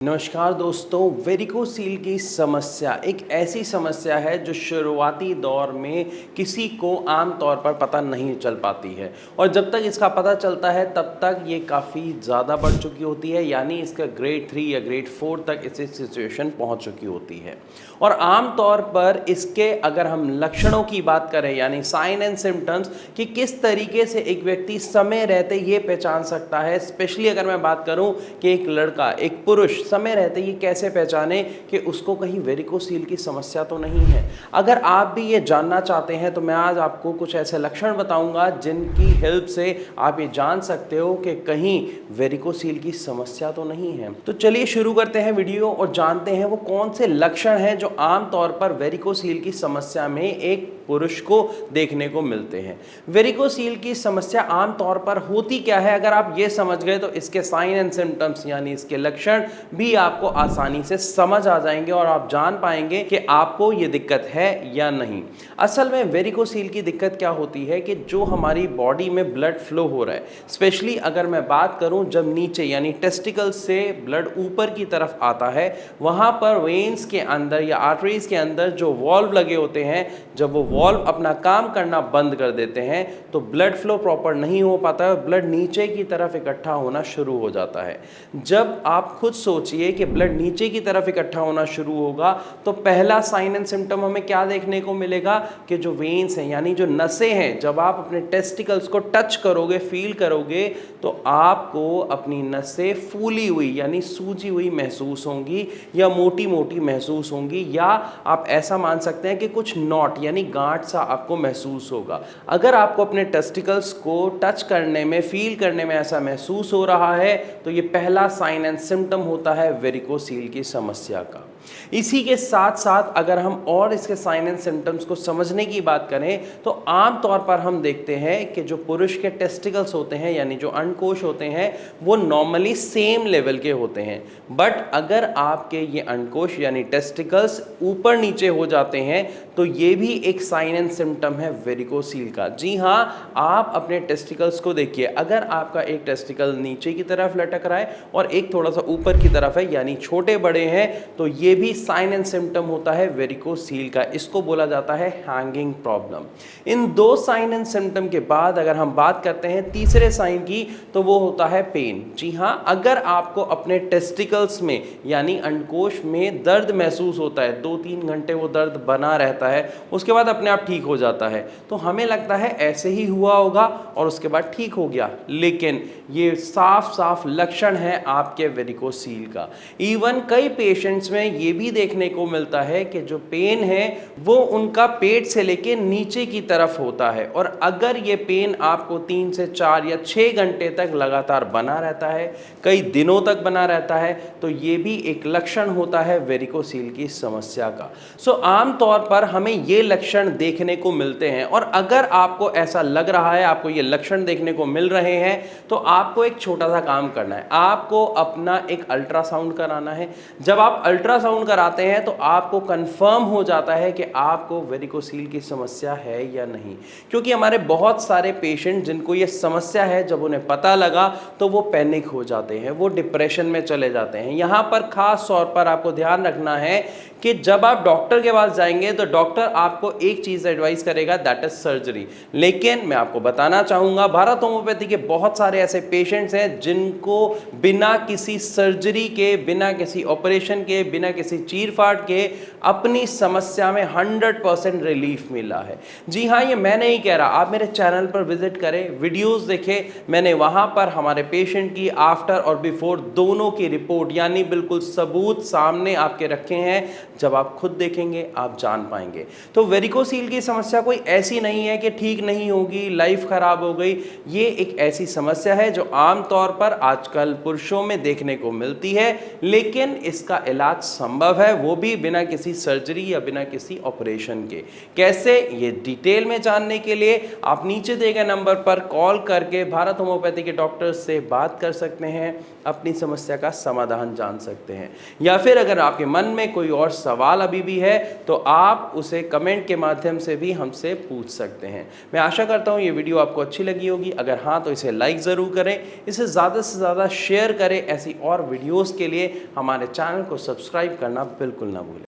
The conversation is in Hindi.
नमस्कार दोस्तों, वेरिकोसील की समस्या एक ऐसी समस्या है जो शुरुआती दौर में किसी को आम तौर पर पता नहीं चल पाती है और जब तक इसका पता चलता है तब तक ये काफ़ी ज़्यादा बढ़ चुकी होती है, यानी इसका ग्रेड 3 या ग्रेड 4 तक इसे सिचुएशन पहुंच चुकी होती है। और आम तौर पर इसके अगर हम लक्षणों की बात करें यानी साइन एंड सिम्टम्स कि किस तरीके से एक व्यक्ति समय रहते ये पहचान सकता है, स्पेशली अगर मैं बात करूं कि एक लड़का एक पुरुष समय रहते ये कैसे पहचाने कि उसको कहीं वेरिकोसील की समस्या तो नहीं है। अगर आप भी ये जानना चाहते हैं तो मैं आज आपको कुछ ऐसे लक्षण बताऊंगा जिनकी हेल्प से आप ये जान सकते हो कि कहीं वेरिकोसील की समस्या तो नहीं है। तो चलिए शुरू करते हैं वीडियो और जानते हैं वो कौन से लक्षण हैं जो आम तौर पर वेरिकोसील की समस्या में एक पुरुष को देखने को मिलते हैं। वेरिकोसील की समस्या आम तौर पर होती क्या है, अगर आप ये समझ गए तो इसके साइन एंड सिम्टम्स यानी इसके लक्षण भी आपको आसानी से समझ आ जाएंगे और आप जान पाएंगे कि आपको ये दिक्कत है या नहीं। असल में वेरिकोसील की दिक्कत क्या होती है कि जो हमारी बॉडी में ब्लड फ्लो हो रहा है, स्पेशली अगर मैं बात करूं जब नीचे यानी टेस्टिकल से ब्लड ऊपर की तरफ आता है, वहां पर वेन्स के अंदर या आर्टरीज के अंदर जो वॉल्व लगे होते हैं, जब वो वॉल्व अपना काम करना बंद कर देते हैं तो ब्लड फ्लो प्रॉपर नहीं हो पाता है, ब्लड नीचे की तरफ इकट्ठा होना शुरू हो जाता है। जब आप खुद सोचिए कि ब्लड नीचे की तरफ इकट्ठा होना शुरू होगा तो पहला साइन एंड सिम्टम हमें क्या देखने को मिलेगा कि जो वेन्स हैं यानी जो नसें हैं, जब आप अपने टेस्टिकल्स को टच करोगे, फील करोगे तो आपको अपनी नसें फूली हुई यानी सूजी हुई महसूस होंगी या मोटी मोटी महसूस होंगी, या आप ऐसा मान सकते हैं कि कुछ नॉट यानी गांठ सा आपको महसूस होगा। अगर आपको अपने टेस्टिकल्स को टच करने में, फील करने में ऐसा महसूस हो रहा है तो ये पहला साइन एंड सिम्टम होता है वेरिकोसील की समस्या का। इसी के साथ साथ अगर हम और इसके साइन एंड सिम्टम्स को समझने की बात करें तो आम तौर पर हम देखते हैं कि जो पुरुष के टेस्टिकल्स होते हैं यानी जो अंडकोश होते हैं वो नॉर्मली सेम लेवल के होते हैं, बट अगर आपके ये अंडकोश यानी टेस्टिकल्स ऊपर नीचे हो जाते हैं तो ये भी एक साइन एंड सिम्टम है वेरिकोसील का। जी हाँ, आप अपने टेस्टिकल्स को देखिए, अगर आपका एक टेस्टिकल नीचे की तरफ लटक रहा है और एक थोड़ा सा ऊपर की तरफ है यानी छोटे बड़े हैं, तो ये भी साइन एंड सिम्टम होता है वेरिकोसील का। इसको बोला जाता है हैंगिंग प्रॉब्लम। इन दो साइन एंड सिम्टम के बाद अगर हम बात करते हैं तीसरे साइन की तो वो होता है पेन। जी हाँ, अगर आपको अपने टेस्टिकल्स में यानी अंडकोश में दर्द महसूस होता है, 2-3 घंटे वो दर्द बना रहता है, उसके बाद अपने आप ठीक हो जाता है, तो हमें लगता है ऐसे ही हुआ होगा और उसके बाद ठीक हो गया, लेकिन ये साफ साफ लक्षण है आपके वेरिकोसील का। इवन कई पेशेंट्स में ये भी देखने को मिलता है कि जो पेन है वो उनका पेट से लेके नीचे की तरफ होता है, और अगर ये पेन आपको 3 से 4 या 6 घंटे तक लगातार बना रहता है, कई दिनों तक बना रहता है, तो ये भी एक लक्षण होता है वेरिकोसील की समस्या का। सो आम तौर पर हमें ये लक्षण देखने को मिलते हैं, और अगर आपको ऐसा लग रहा है, आपको ये लक्षण देखने को मिल रहे हैं, तो आपको एक छोटा सा काम करना है, आपको अपना एक अल्ट्रासाउंड कराना है। जब आप अल्ट्रासाउंड कराते हैं तो आपको कंफर्म हो जाता है कि आपको वेरिकोसील की समस्या है या नहीं, क्योंकि हमारे बहुत सारे पेशेंट जिनको ये समस्या है, जब उन्हें पता लगा तो वो पैनिक हो जाते हैं, वो डिप्रेशन में चले जाते हैं। यहाँ पर खास तौर पर आपको ध्यान रखना है कि जब आप डॉक्टर के पास जाएंगे तो डॉक्टर आपको एक चीज़ एडवाइस करेगा, दैट इज सर्जरी। लेकिन मैं आपको बताना चाहूँगा, भारत होम्योपैथी के बहुत सारे ऐसे पेशेंट्स हैं जिनको बिना किसी सर्जरी के, बिना किसी ऑपरेशन के, बिना किसी चीरफाड़ के अपनी समस्या में 100% रिलीफ मिला है। जी हाँ, ये मैं नहीं कह रहा, आप मेरे चैनल पर विजिट करें, वीडियोस देखें, मैंने वहाँ पर हमारे पेशेंट की आफ्टर और बिफोर दोनों की रिपोर्ट यानी बिल्कुल सबूत सामने आपके रखे हैं। जब आप खुद देखेंगे आप जान पाएंगे। तो वेरिकोसील की समस्या कोई ऐसी नहीं है कि ठीक नहीं होगी, लाइफ खराब हो गई। ये एक ऐसी समस्या है जो आमतौर पर आजकल पुरुषों में देखने को मिलती है, लेकिन इसका इलाज संभव है, वो भी बिना किसी सर्जरी या बिना किसी ऑपरेशन के। कैसे, ये डिटेल में जानने के लिए आप नीचे दिए गए नंबर पर कॉल करके भारत होम्योपैथी के डॉक्टर से बात कर सकते हैं, अपनी समस्या का समाधान जान सकते हैं। या फिर अगर आपके मन में कोई और सवाल अभी भी है तो आप उसे कमेंट के माध्यम से भी हमसे पूछ सकते हैं। मैं आशा करता हूँ ये वीडियो आपको अच्छी लगी होगी। अगर हाँ तो इसे लाइक ज़रूर करें, इसे ज़्यादा से ज़्यादा शेयर करें। ऐसी और वीडियोज़ के लिए हमारे चैनल को सब्सक्राइब करना बिल्कुल ना भूलें।